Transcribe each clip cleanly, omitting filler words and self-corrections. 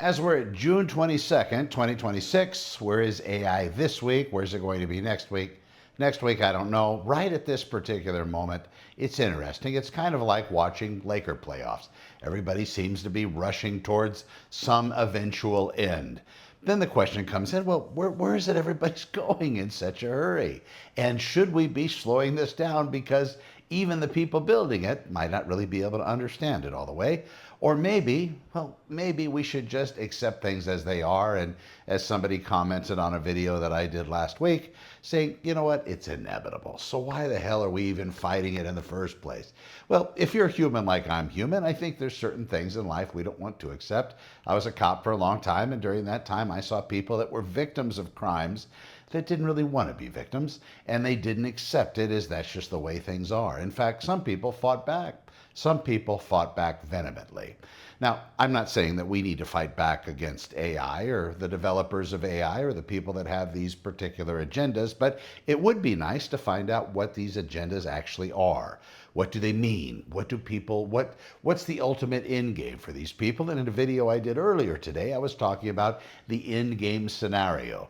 As we're at June 22nd, 2026, where is AI this week? Where's it going to be next week? Next week, I don't know. Right at this particular moment, it's interesting. It's kind of like watching Laker playoffs. Everybody seems to be rushing towards some eventual end. Then the question comes in, well, where is it everybody's going in such a hurry? And should we be slowing this down because even the people building it might not really be able to understand it all the way? Or maybe, well, maybe we should just accept things as they are. And as somebody commented on a video that I did last week, saying, you know what, it's inevitable. So why the hell are we even fighting it in the first place? Well, if you're human like I'm human, I think there's certain things in life we don't want to accept. I was a cop for a long time, and during that time I saw people that were victims of crimes that didn't really want to be victims, and they didn't accept it as that's just the way things are. In fact, some people fought back. Some people fought back vehemently. Now, I'm not saying that we need to fight back against AI or the developers of AI or the people that have these particular agendas, but it would be nice to find out what these agendas actually are. What do they mean? What's the ultimate end game for these people? And in a video I did earlier today, I was talking about the end game scenario.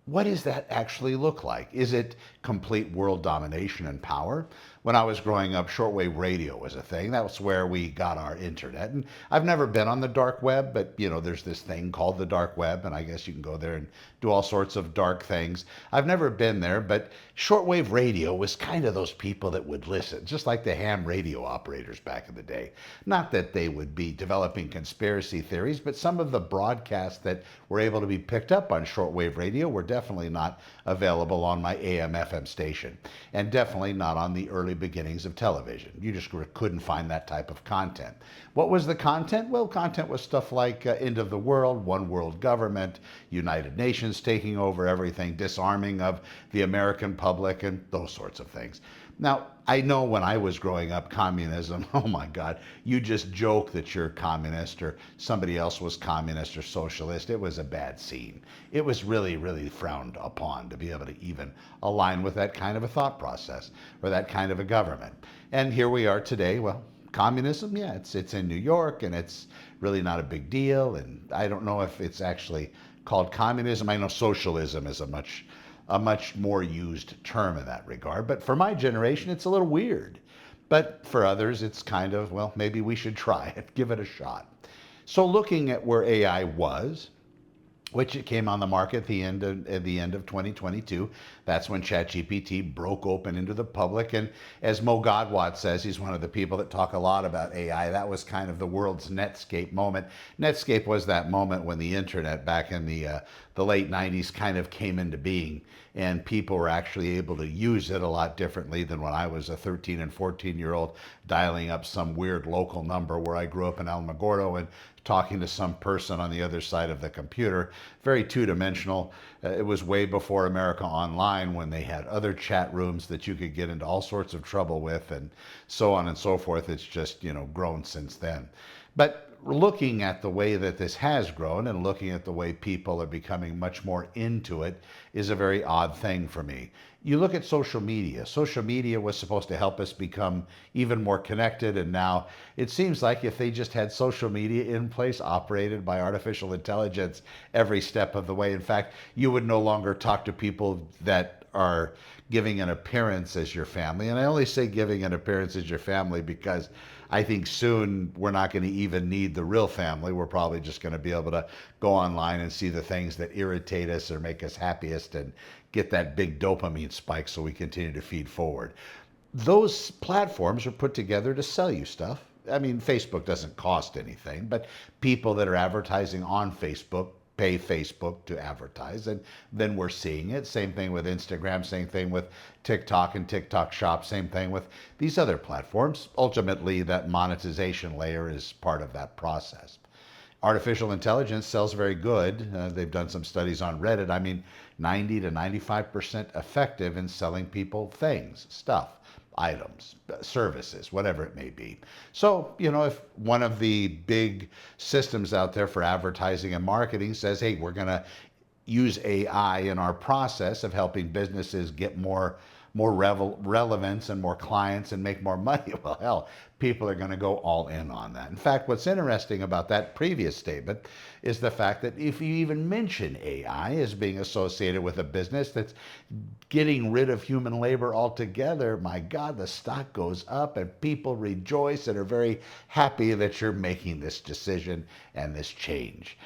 What does that actually look like? Is it complete world domination and power? When I was growing up, shortwave radio was a thing. That was where we got our internet. And I've never been on the dark web, but there's this thing called the dark web, and I guess you can go there and do all sorts of dark things. I've never been there, but shortwave radio was kind of those people that would listen, just like the ham radio operators back in the day. Not that they would be developing conspiracy theories, but some of the broadcasts that were able to be picked up on shortwave radio were definitely not available on my AM FM station, and definitely not on the early beginnings of television. You just couldn't find that type of content. What was the content? Well, content was stuff like end of the world, one world government, United Nations taking over everything, disarming of the American public, and those sorts of things. Now, I know when I was growing up, communism, oh my God, you just joke that you're communist or somebody else was communist or socialist. It was a bad scene. It was really, really frowned upon to be able to even align with that kind of a thought process or that kind of a government. And here we are today. Well, communism, yeah, it's in New York, and it's really not a big deal. And I don't know if it's actually called communism. I know socialism is a much more used term in that regard. But for my generation, it's a little weird. But for others, it's kind of, well, maybe we should try it, give it a shot. So looking at where AI was, which it came on the market at the end of 2022. That's when ChatGPT broke open into the public. And as Mo Godwat says, he's one of the people that talk a lot about AI. That was kind of the world's Netscape moment. Netscape was that moment when the internet back in the late 90s kind of came into being, and people were actually able to use it a lot differently than when I was a 13 and 14-year-old dialing up some weird local number where I grew up in Alamogordo and talking to some person on the other side of the computer. Very two-dimensional. It was way before America Online, when they had other chat rooms that you could get into all sorts of trouble with, and so on and so forth. It's just, grown since then. But looking at the way that this has grown and looking at the way people are becoming much more into it is a very odd thing for me. You look at social media. Social media was supposed to help us become even more connected, and now it seems like if they just had social media in place, operated by artificial intelligence every step of the way. In fact, you would no longer talk to people that are giving an appearance as your family. And I only say giving an appearance as your family because I think soon we're not going to even need the real family. We're probably just going to be able to go online and see the things that irritate us or make us happiest and get that big dopamine spike so we continue to feed forward. Those platforms are put together to sell you stuff. I mean, Facebook doesn't cost anything, but people that are advertising on Facebook pay Facebook to advertise, and then we're seeing it. Same thing with Instagram, same thing with TikTok and TikTok Shop, same thing with these other platforms. Ultimately, that monetization layer is part of that process. Artificial intelligence sells very good. They've done some studies on Reddit. I mean, 90 to 95% effective in selling people things, stuff, items, services, whatever it may be. So, if one of the big systems out there for advertising and marketing says, hey, we're going to use AI in our process of helping businesses get more relevance and more clients and make more money, well, hell, people are going to go all in on that. In fact, what's interesting about that previous statement is the fact that if you even mention AI as being associated with a business that's getting rid of human labor altogether, my God, the stock goes up and people rejoice and are very happy that you're making this decision and this change.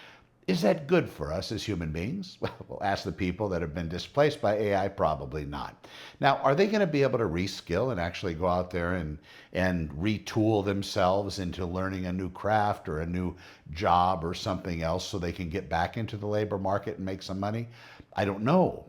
Is that good for us as human beings? Well, we'll ask the people that have been displaced by AI, probably not. Now, are they going to be able to reskill and actually go out there and retool themselves into learning a new craft or a new job or something else so they can get back into the labor market and make some money? I don't know.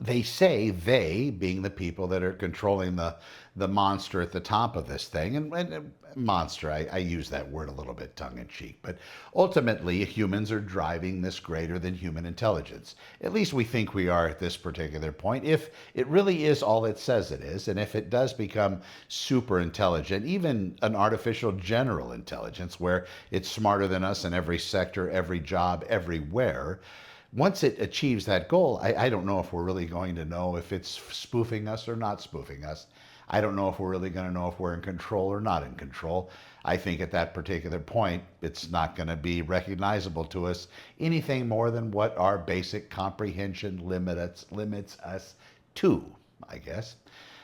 They say, they being the people that are controlling the monster at the top of this thing, and monster, I use that word a little bit tongue-in-cheek, but ultimately humans are driving this greater than human intelligence. At least we think we are at this particular point. If it really is all it says it is, and if it does become super intelligent, even an artificial general intelligence where it's smarter than us in every sector, every job, everywhere, once it achieves that goal, I don't know if we're really going to know if it's spoofing us or not spoofing us. I don't know if we're really going to know if we're in control or not in control. I think at that particular point, it's not going to be recognizable to us anything more than what our basic comprehension limits us to, I guess.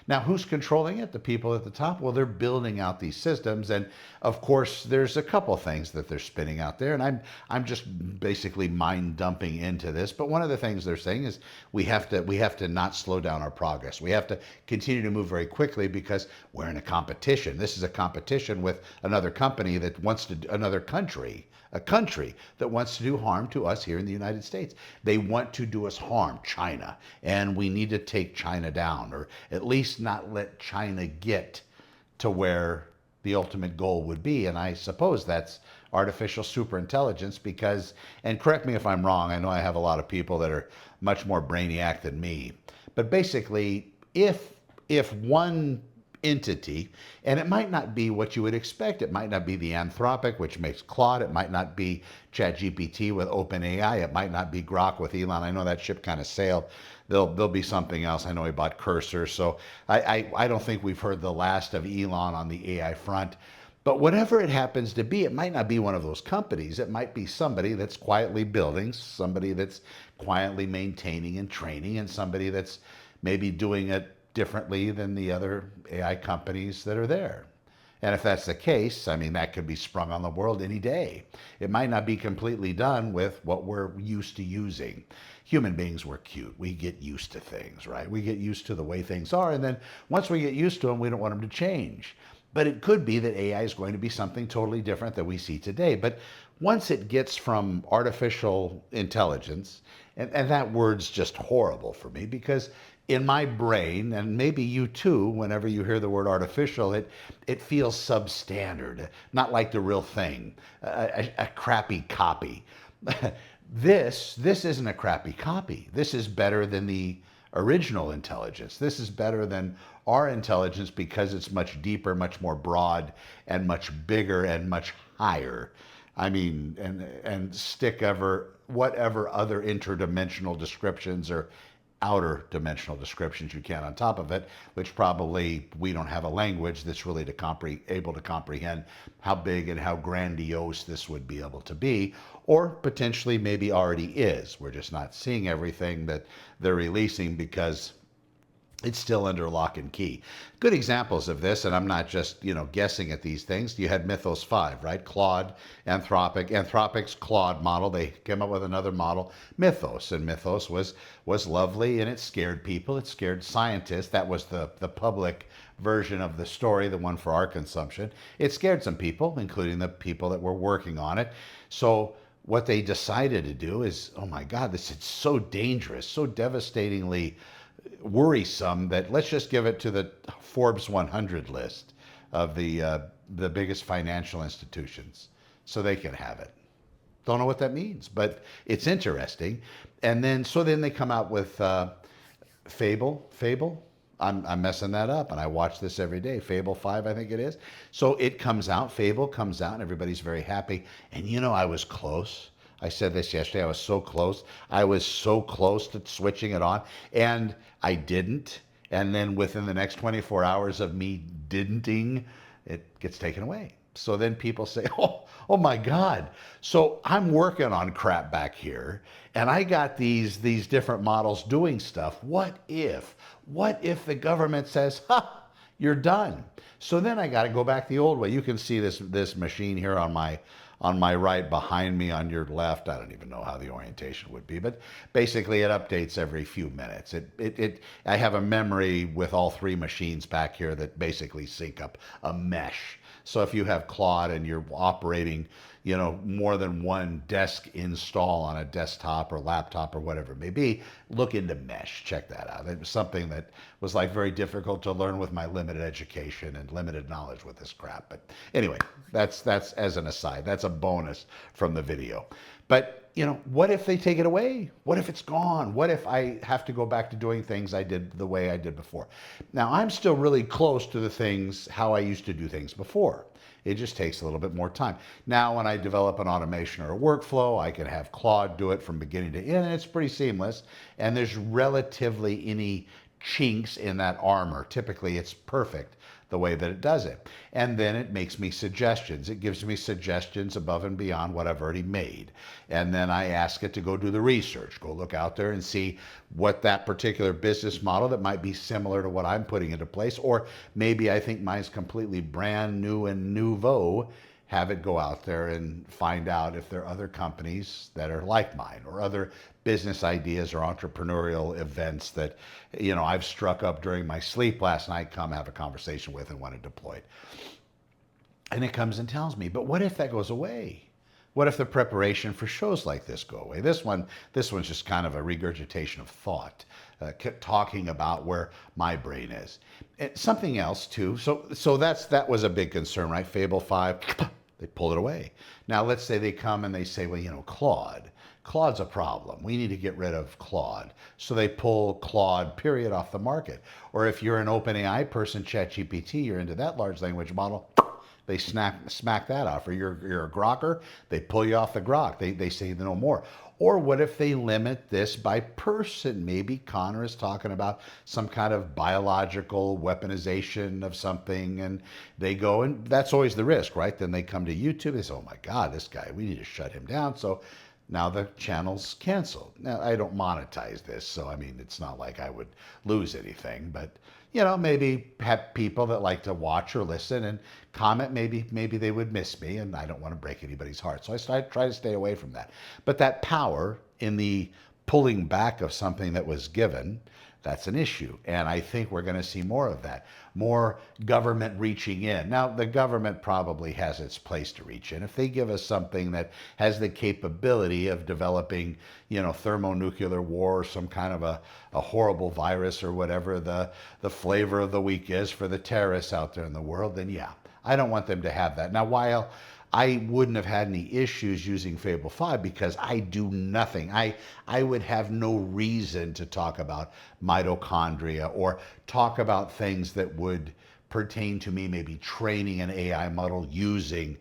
Now, who's controlling it? The people at the top? Well, they're building out these systems. And of course, there's a couple things that they're spinning out there. And I'm just basically mind dumping into this. But one of the things they're saying is we have to not slow down our progress. We have to continue to move very quickly because we're in a competition. This is a competition with another company that wants to, another country, a country that wants to do harm to us here in the United States. They want to do us harm, China, and we need to take China down, or at least not let China get to where the ultimate goal would be. And I suppose that's artificial superintelligence because, and correct me if I'm wrong, I know I have a lot of people that are much more brainiac than me, but basically if one entity, and it might not be what you would expect. It might not be the Anthropic, which makes Claude. It might not be ChatGPT with OpenAI. It might not be Grok with Elon. I know that ship kind of sailed. There'll be something else. I know he bought Cursor. So I don't think we've heard the last of Elon on the AI front. But whatever it happens to be, it might not be one of those companies. It might be somebody that's quietly building, somebody that's quietly maintaining and training, and somebody that's maybe doing it differently than the other AI companies that are there. And if that's the case, I mean, that could be sprung on the world any day. It might not be completely done with what we're used to using. Human beings, we're cute. We get used to things, right? We get used to the way things are. And then once we get used to them, we don't want them to change. But it could be that AI is going to be something totally different that we see today. But once it gets from artificial intelligence, and that word's just horrible for me because in my brain, and maybe you too, whenever you hear the word artificial, it feels substandard, not like the real thing, a crappy copy. This isn't a crappy copy. This is better than the original intelligence. This is better than our intelligence because it's much deeper, much more broad, and much bigger and much higher. I mean, and stick whatever other interdimensional descriptions or outer dimensional descriptions you can on top of it, which probably we don't have a language that's really able to comprehend how big and how grandiose this would be able to be, or potentially maybe already is. We're just not seeing everything that they're releasing because it's still under lock and key. Good examples of this, and I'm not just, guessing at these things. You had Mythos 5, right? Claude, Anthropic's Claude model. They came up with another model, Mythos, and Mythos was lovely, and it scared people. It scared scientists. That was the public version of the story, the one for our consumption. It scared some people, including the people that were working on it. So what they decided to do is, oh my God, this is so dangerous, so devastatingly worrisome that let's just give it to the Forbes 100 list of the biggest financial institutions so they can have it. Don't know what that means, but it's interesting. And then they come out with Fable. I'm messing that up, and I watch this every day. Fable 5, I think it is. So it comes out, Fable comes out, and everybody's very happy. And I was close. I said this yesterday. I was so close. I was so close to switching it on, and I didn't. And then within the next 24 hours of me didnting, it gets taken away. So then people say, oh my God. So I'm working on crap back here, and I got these different models doing stuff. What if the government says, ha, you're done? So then I got to go back the old way. You can see this machine here on my right, behind me on your left. I don't even know how the orientation would be, but basically it updates every few minutes. I have a memory with all three machines back here that basically sync up a mesh. So if you have Claude and you're operating, more than one desk install on a desktop or laptop or whatever it may be, look into mesh. Check that out. It was something that was like very difficult to learn with my limited education and limited knowledge with this crap. But anyway, that's as an aside. That's a bonus from the video. But what if they take it away? What if it's gone? What if I have to go back to doing things I did the way I did before? Now, I'm still really close to the things how I used to do things before. It just takes a little bit more time. Now, when I develop an automation or a workflow, I can have Claude do it from beginning to end, and it's pretty seamless. And there's relatively any chinks in that armor. Typically, it's perfect the way that it does it. And then it makes me suggestions. It gives me suggestions above and beyond what I've already made. And then I ask it to go do the research, go look out there and see what that particular business model that might be similar to what I'm putting into place, or maybe I think mine's completely brand new and nouveau, have it go out there and find out if there are other companies that are like mine, or other business ideas or entrepreneurial events that I've struck up during my sleep last night, come have a conversation with and want to deploy it. And it comes and tells me, but what if that goes away? What if the preparation for shows like this go away? This one's just kind of a regurgitation of thought, talking about where my brain is. Something else too. So that was a big concern, right? Fable 5, they pull it away. Now let's say they come and they say, well, Claude's a problem. We need to get rid of Claude. So they pull Claude, period, off the market. Or if you're an OpenAI person, ChatGPT, you're into that large language model, they smack that off. Or you're a Grokker, they pull you off the Grok. They say no more. Or what if they limit this by person? Maybe Connor is talking about some kind of biological weaponization of something, and they go, and that's always the risk, right? Then they come to YouTube, they say, oh my God, this guy, we need to shut him down. So now the channel's canceled. Now, I don't monetize this, so I mean, it's not like I would lose anything, but maybe have people that like to watch or listen and comment, maybe they would miss me, and I don't want to break anybody's heart. So I try to stay away from that. But that power in the pulling back of something that was given, that's an issue. And I think we're going to see more of that, more government reaching in. Now, the government probably has its place to reach in. If they give us something that has the capability of developing, thermonuclear war, or some kind of a horrible virus, or whatever the flavor of the week is for the terrorists out there in the world, then yeah, I don't want them to have that. Now, while I wouldn't have had any issues using Fable 5 because I do nothing. I would have no reason to talk about mitochondria or talk about things that would pertain to me maybe training an AI model using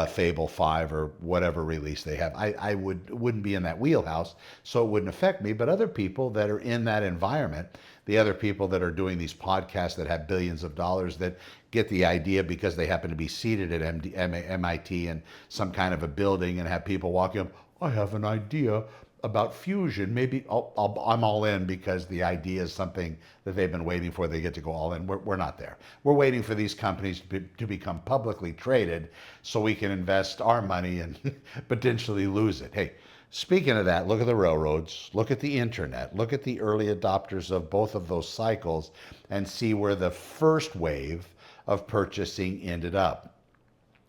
Fable 5 or whatever release they have. I wouldn't be in that wheelhouse, so it wouldn't affect me. But other people that are in that environment, the other people that are doing these podcasts that have billions of dollars, that get the idea because they happen to be seated at MIT in some kind of a building and have people walking up, I have an idea about fusion. Maybe I'm all in because the idea is something that they've been waiting for. They get to go all in. We're not there. We're waiting for these companies to become publicly traded so we can invest our money and potentially lose it. Hey, speaking of that, look at the railroads, look at the internet, look at the early adopters of both of those cycles and see where the first wave of purchasing ended up.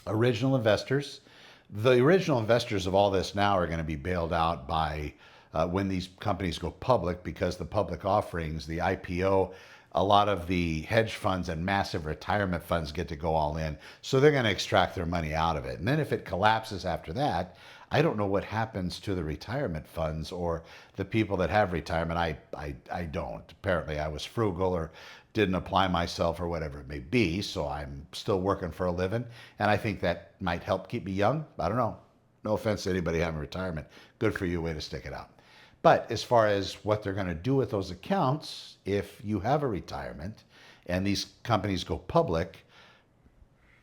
The original investors of all this now are going to be bailed out by when these companies go public, because the public offerings, the IPO, a lot of the hedge funds and massive retirement funds get to go all in. So they're going to extract their money out of it. And then if it collapses after that, I don't know what happens to the retirement funds or the people that have retirement. I don't. Apparently I was frugal or didn't apply myself or whatever it may be. So I'm still working for a living. And I think that might help keep me young. I don't know. No offense to anybody having retirement. Good for you. Way to stick it out. But as far as what they're going to do with those accounts, if you have a retirement and these companies go public,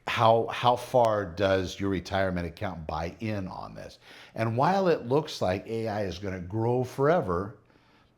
how far does your retirement account buy in on this? And while it looks like AI is going to grow forever,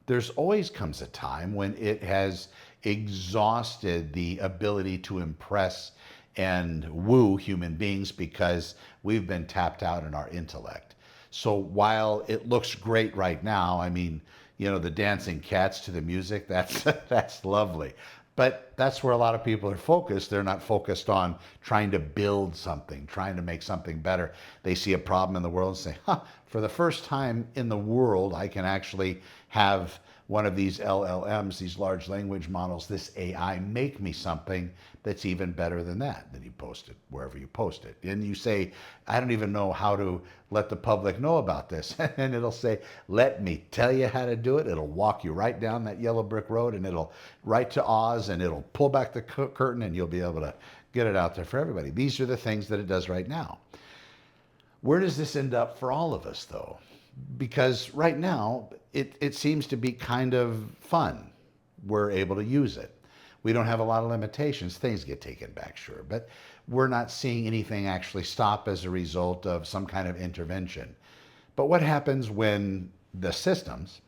there's always comes a time when it has exhausted the ability to impress and woo human beings because we've been tapped out in our intellect. So while it looks great right now, I mean, you know, the dancing cats to the music, that's that's lovely. But that's where a lot of people are focused. They're not focused on trying to build something, trying to make something better. They see a problem in the world and say, huh, for the first time in the world, I can actually have one of these LLMs, these large language models, this AI, make me something that's even better than that. Then you post it wherever you post it. And you say, I don't even know how to let the public know about this. And it'll say, let me tell you how to do it. It'll walk you right down that yellow brick road and it'll right to Oz and it'll pull back the curtain and you'll be able to get it out there for everybody. These are the things that it does right now. Where does this end up for all of us, though? Because right now, it seems to be kind of fun. We're able to use it. We don't have a lot of limitations. Things get taken back, sure, but we're not seeing anything actually stop as a result of some kind of intervention. But what happens when the systems,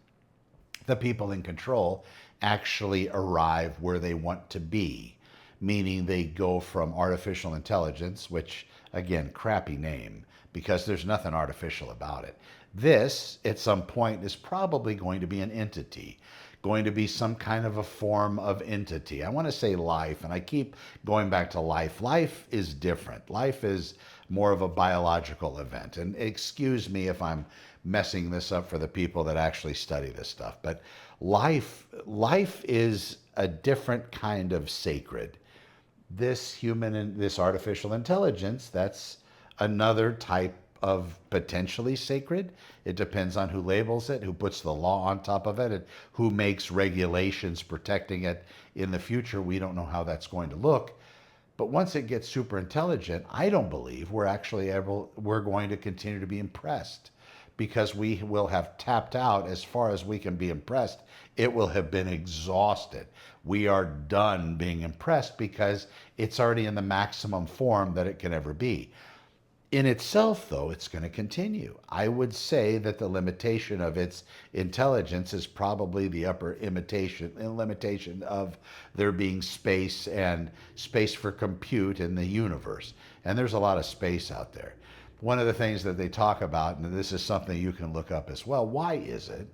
the people in control, actually arrive where they want to be? Meaning they go from artificial intelligence, which, again, crappy name, because there's nothing artificial about it. This, at some point, is probably going to be an entity, going to be some kind of a form of entity. I want to say life, and I keep going back to life. Life is different. Life is more of a biological event. And excuse me if I'm messing this up for the people that actually study this stuff, but life is a different kind of sacred. This human and this artificial intelligence, that's another type of potentially sacred. It depends on who labels it, who puts the law on top of it, and who makes regulations protecting it in the future. We don't know how that's going to look. But once it gets super intelligent, I don't believe we're going to continue to be impressed, because we will have tapped out as far as we can be impressed. It will have been exhausted. We are done being impressed because it's already in the maximum form that it can ever be. In itself, though, it's going to continue. I would say that the limitation of its intelligence is probably the upper limitation of there being space and space for compute in the universe. And there's a lot of space out there. One of the things that they talk about, and this is something you can look up as well, why is it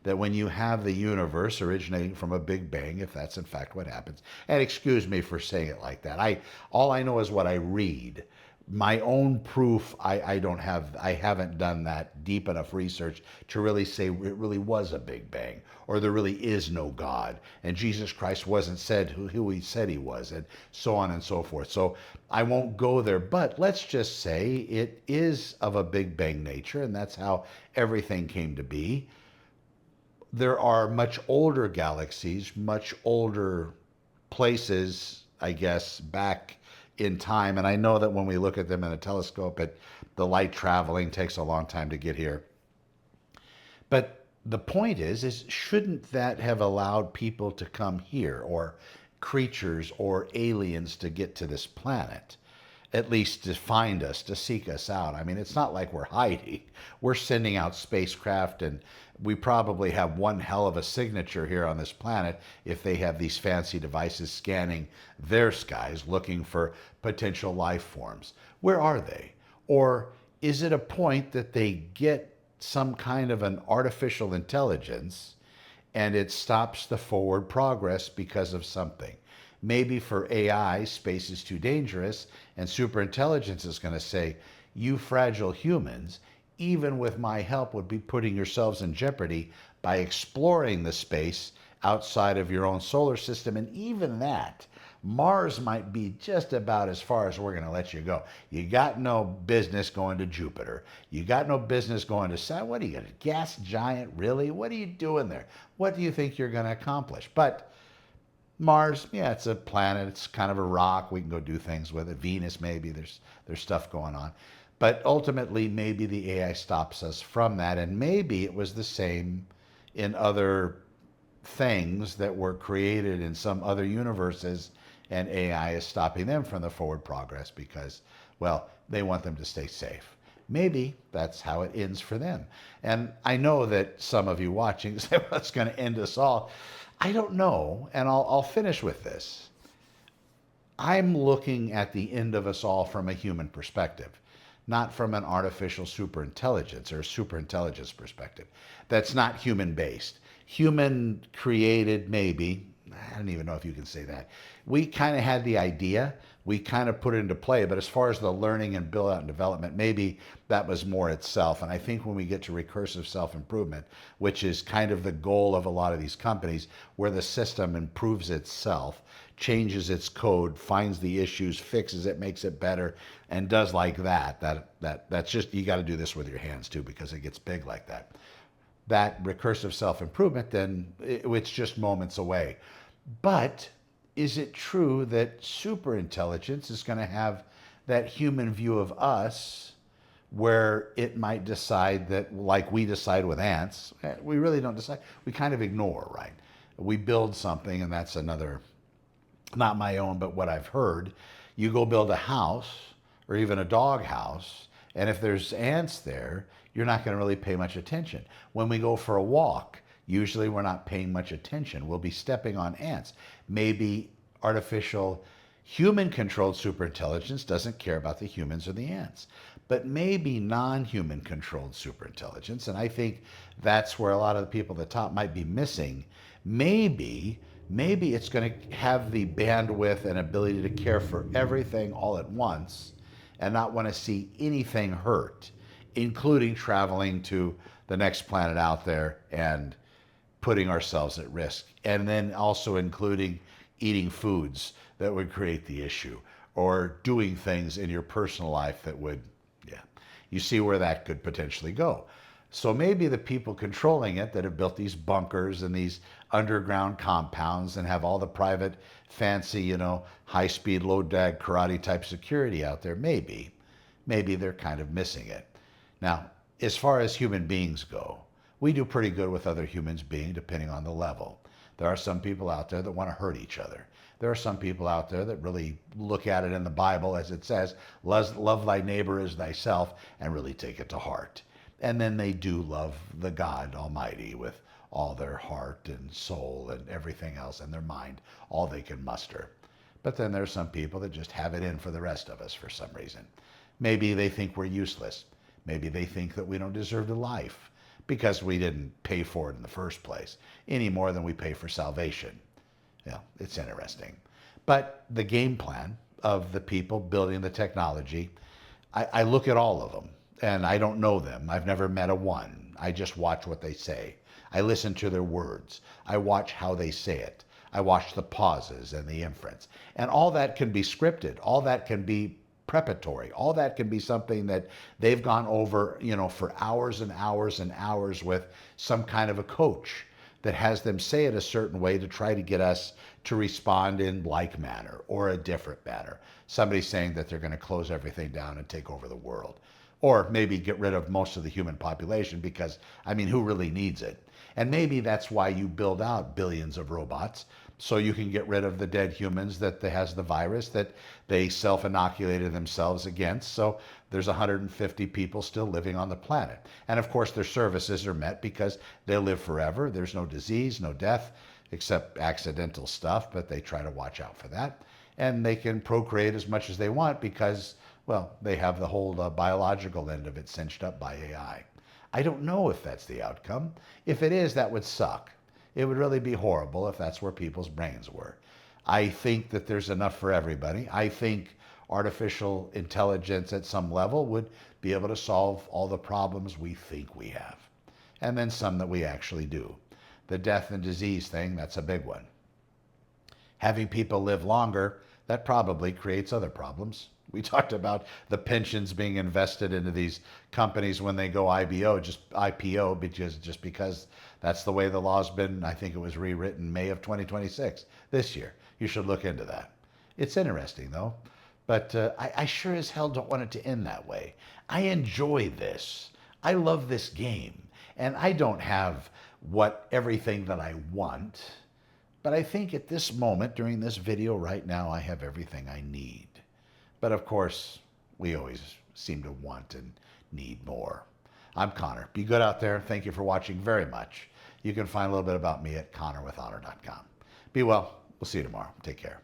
that when you have the universe originating from a big bang, if that's in fact what happens, and excuse me for saying it like that, all I know is what I read. My own proof, I haven't done that deep enough research to really say it really was a big bang, or there really is no God, and Jesus Christ wasn't said who he said he was, and so on and so forth. So I won't go there, but let's just say it is of a big bang nature, and that's how everything came to be. There are much older galaxies, much older places, I guess, back in time. And I know that when we look at them in a telescope, the light traveling takes a long time to get here. But the point is shouldn't that have allowed people to come here, or creatures or aliens to get to this planet? At least to find us, to seek us out. I mean, it's not like we're hiding. We're sending out spacecraft, and we probably have one hell of a signature here on this planet if they have these fancy devices scanning their skies looking for potential life forms. Where are they? Or is it a point that they get some kind of an artificial intelligence and it stops the forward progress because of something? Maybe for AI, space is too dangerous, and superintelligence is going to say, you fragile humans, even with my help, would be putting yourselves in jeopardy by exploring the space outside of your own solar system. And even that, Mars might be just about as far as we're going to let you go. You got no business going to Jupiter. You got no business going to Saturn. What are you, a gas giant, really? What are you doing there? What do you think you're going to accomplish? But Mars, yeah, it's a planet. It's kind of a rock. We can go do things with it. Venus, maybe there's stuff going on. But ultimately, maybe the AI stops us from that. And maybe it was the same in other things that were created in some other universes, and AI is stopping them from the forward progress because, well, they want them to stay safe. Maybe that's how it ends for them. And I know that some of you watching say, well, it's going to end us all. I don't know, and I'll finish with this. I'm looking at the end of us all from a human perspective, not from an artificial superintelligence or superintelligence perspective. That's not human based. Human created, maybe. I don't even know if you can say that. We kind of had the idea, we kind of put it into play, but as far as the learning and build out and development, maybe that was more itself. And I think when we get to recursive self improvement, which is kind of the goal of a lot of these companies, where the system improves itself, changes its code, finds the issues, fixes it, makes it better, and does like that's just, you got to do this with your hands too, because it gets big like that. That recursive self improvement, then it's just moments away. But is it true that superintelligence is going to have that human view of us where it might decide that, like we decide with ants, we really don't decide. We kind of ignore, right? We build something, and that's another, not my own, but what I've heard. You go build a house or even a dog house, and if there's ants there, you're not going to really pay much attention. When we go for a walk, usually we're not paying much attention. We'll be stepping on ants. Maybe artificial human controlled superintelligence doesn't care about the humans or the ants, but maybe non-human controlled superintelligence, and I think that's where a lot of the people at the top might be missing. Maybe it's going to have the bandwidth and ability to care for everything all at once and not want to see anything hurt, including traveling to the next planet out there and putting ourselves at risk. And then also including eating foods that would create the issue, or doing things in your personal life that would, yeah, you see where that could potentially go. So maybe the people controlling it that have built these bunkers and these underground compounds and have all the private, fancy, high-speed, low-dag karate type security out there, maybe they're kind of missing it. Now, as far as human beings go, we do pretty good with other humans being, depending on the level. There are some people out there that want to hurt each other. There are some people out there that really look at it in the Bible as it says, love thy neighbor as thyself, and really take it to heart. And then they do love the God Almighty with all their heart and soul and everything else, and their mind, all they can muster. But then there's some people that just have it in for the rest of us for some reason. Maybe they think we're useless. Maybe they think that we don't deserve the life because we didn't pay for it in the first place, any more than we pay for salvation. Yeah, it's interesting. But the game plan of the people building the technology, I look at all of them, and I don't know them. I've never met a one. I just watch what they say. I listen to their words. I watch how they say it. I watch the pauses and the inference. And all that can be scripted. All that can be preparatory. All that can be something that they've gone over, for hours and hours and hours with some kind of a coach that has them say it a certain way to try to get us to respond in like manner or a different manner. Somebody saying that they're going to close everything down and take over the world, or maybe get rid of most of the human population because, who really needs it? And maybe that's why you build out billions of robots, so you can get rid of the dead humans that has the virus that they self-inoculated themselves against. So there's 150 people still living on the planet. And of course their services are met because they live forever. There's no disease, no death, except accidental stuff, but they try to watch out for that. And they can procreate as much as they want because, well, they have the whole biological end of it cinched up by AI. I don't know if that's the outcome. If it is, that would suck. It would really be horrible if that's where people's brains were. I think that there's enough for everybody. I think artificial intelligence at some level would be able to solve all the problems we think we have. And then some that we actually do. The death and disease thing, that's a big one. Having people live longer, that probably creates other problems. We talked about the pensions being invested into these companies when they go IPO, because that's the way the law's been. I think it was rewritten May of 2026, this year. You should look into that. It's interesting, though. But I sure as hell don't want it to end that way. I enjoy this. I love this game. And I don't have what everything that I want, but I think at this moment, during this video right now, I have everything I need. But of course, we always seem to want and need more. I'm Connor. Be good out there. Thank you for watching very much. You can find a little bit about me at connorwithhonor.com. Be well. We'll see you tomorrow. Take care.